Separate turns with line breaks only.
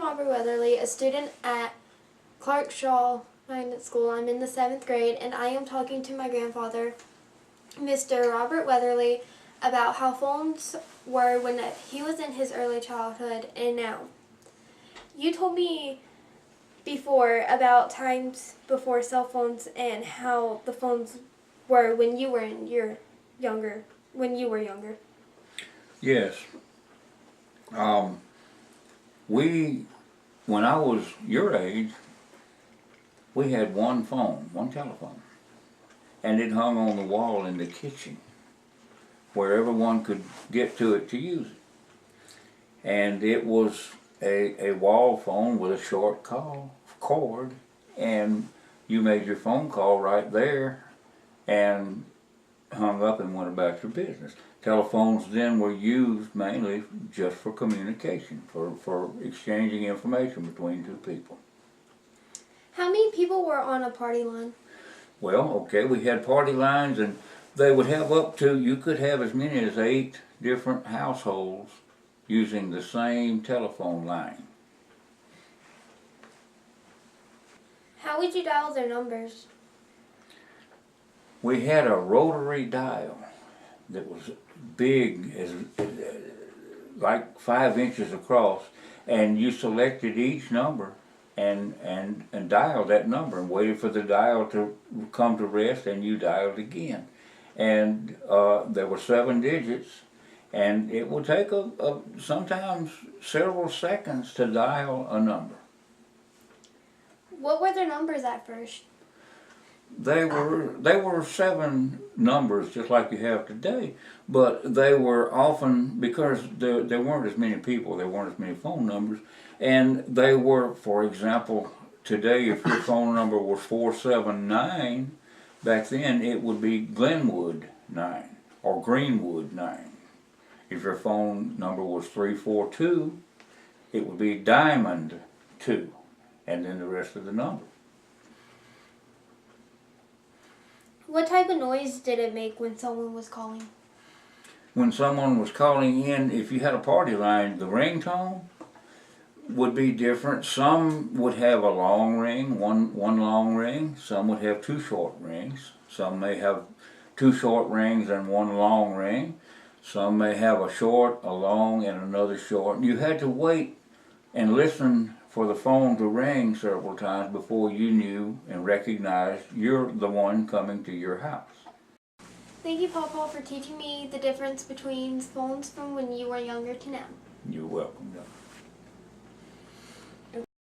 Robert Weatherly, a student at Clark Shaw Magnet School. I'm in the 7th grade, and I am talking to my grandfather, Mr. Robert Weatherly, about how phones were when he was in his early childhood and now. You told me before about times before cell phones and how the phones were when you were younger.
Yes. When I was your age, we had one phone, one telephone, and it hung on the wall in the kitchen where everyone could get to it to use it. And it was a wall phone with a short cord, and you made your phone call right there and hung up and went about your business. Telephones then were used mainly just for communication, for exchanging information between two people.
How many people were on a party line?
Well, okay, we had party lines, and they would have you could have as many as 8 different households using the same telephone line.
How would you dial their numbers?
We had a rotary dial that was big, like 5 inches across, and you selected each number and dialed that number and waited for the dial to come to rest, and you dialed again. And there were 7 digits, and it would take sometimes several seconds to dial a number.
What were their numbers at first?
They were 7 numbers just like you have today, but they were often, because there weren't as many people, there weren't as many phone numbers, and they were, for example, today if your phone number was 479, back then it would be Glenwood 9 or Greenwood 9. If your phone number was 342, it would be Diamond 2, and then the rest of the number.
What type of noise did it make when someone was calling?
When someone was calling in, if you had a party line, the ringtone would be different. Some would have a long ring, one long ring. Some would have 2 short rings. Some may have 2 short rings and 1 long ring. Some may have a short, a long, and another short. You had to wait and listen for the phone to ring several times before you knew and recognized you're the one coming to your house.
Thank you, Papa, for teaching me the difference between phones from when you were younger to now.
You're welcome.